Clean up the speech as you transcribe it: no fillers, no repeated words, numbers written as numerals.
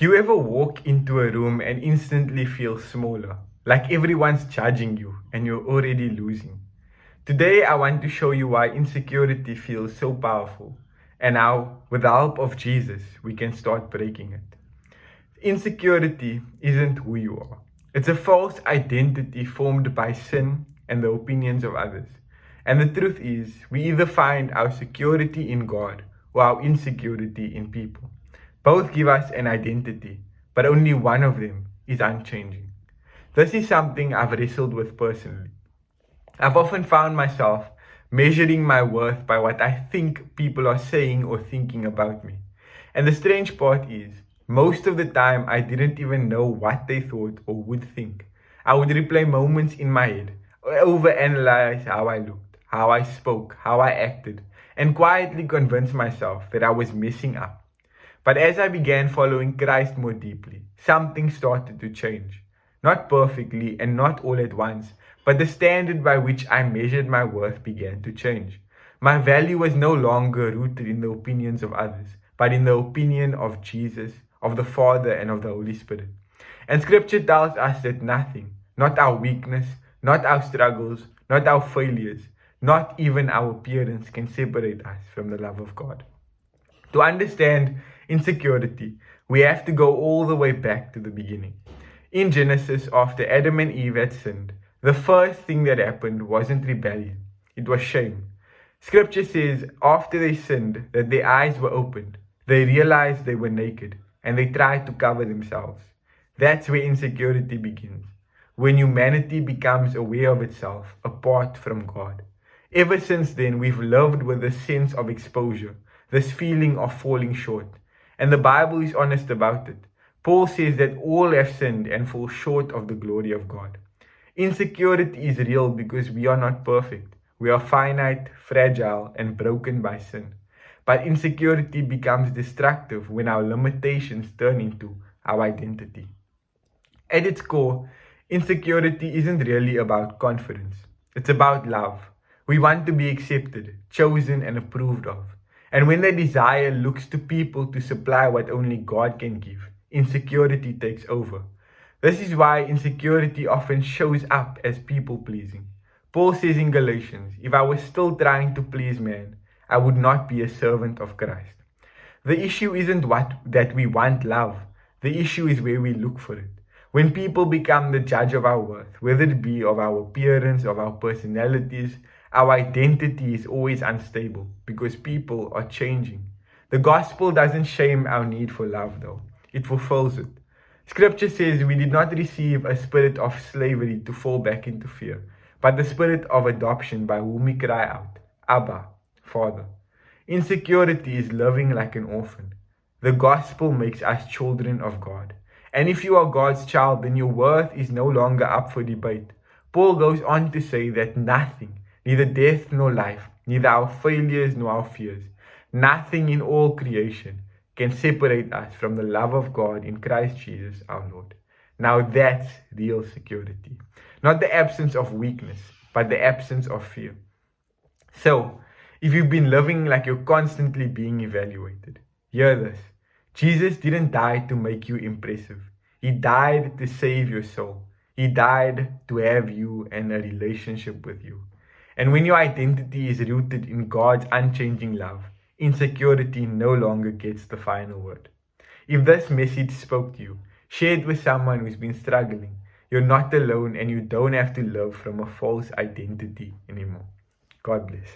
Do you ever walk into a room and instantly feel smaller? Like everyone's judging you and you're already losing. Today, I want to show you why insecurity feels so powerful and how, with the help of Jesus, we can start breaking it. Insecurity isn't who you are, it's a false identity formed by sin and the opinions of others. And the truth is, we either find our security in God or our insecurity in people. Both give us an identity, but only one of them is unchanging. This is something I've wrestled with personally. I've often found myself measuring my worth by what I think people are saying or thinking about me. And the strange part is, most of the time I didn't even know what they thought or would think. I would replay moments in my head, overanalyze how I looked, how I spoke, how I acted, and quietly convince myself that I was messing up. But as I began following Christ more deeply, something started to change. Not perfectly and not all at once, but the standard by which I measured my worth began to change. My value was no longer rooted in the opinions of others, but in the opinion of Jesus, of the Father, and of the Holy Spirit. And Scripture tells us that nothing, not our weakness, not our struggles, not our failures, not even our appearance can separate us from the love of God. To understand insecurity, we have to go all the way back to the beginning. In Genesis, after Adam and Eve had sinned, the first thing that happened wasn't rebellion, it was shame. Scripture says after they sinned that their eyes were opened, they realized they were naked, and they tried to cover themselves. That's where insecurity begins, when humanity becomes aware of itself apart from God. Ever since then, we've lived with a sense of exposure, this feeling of falling short. And the Bible is honest about it. Paul says that all have sinned and fall short of the glory of God. Insecurity is real because we are not perfect. We are finite, fragile, and broken by sin. But insecurity becomes destructive when our limitations turn into our identity. At its core, insecurity isn't really about confidence. It's about love. We want to be accepted, chosen, and approved of. And when the desire looks to people to supply what only God can give, insecurity takes over. This is why insecurity often shows up as people pleasing. Paul says in Galatians, if I was still trying to please man, I would not be a servant of Christ. The issue isn't that we want love. The issue is where we look for it. When people become the judge of our worth, whether it be of our appearance, of our personalities, our identity is always unstable because people are changing. The gospel doesn't shame our need for love, though. It fulfills it. Scripture says we did not receive a spirit of slavery to fall back into fear, but the spirit of adoption by whom we cry out, Abba, Father. Insecurity is living like an orphan. The gospel makes us children of God. And if you are God's child, then your worth is no longer up for debate. Paul goes on to say that nothing, neither death nor life, neither our failures nor our fears, nothing in all creation can separate us from the love of God in Christ Jesus our Lord. Now that's real security. Not the absence of weakness, but the absence of fear. So, if you've been living like you're constantly being evaluated, hear this. Jesus didn't die to make you impressive. He died to save your soul. He died to have you and a relationship with you. And when your identity is rooted in God's unchanging love, insecurity no longer gets the final word. If this message spoke to you, share it with someone who's been struggling. You're not alone and you don't have to live from a false identity anymore. God bless.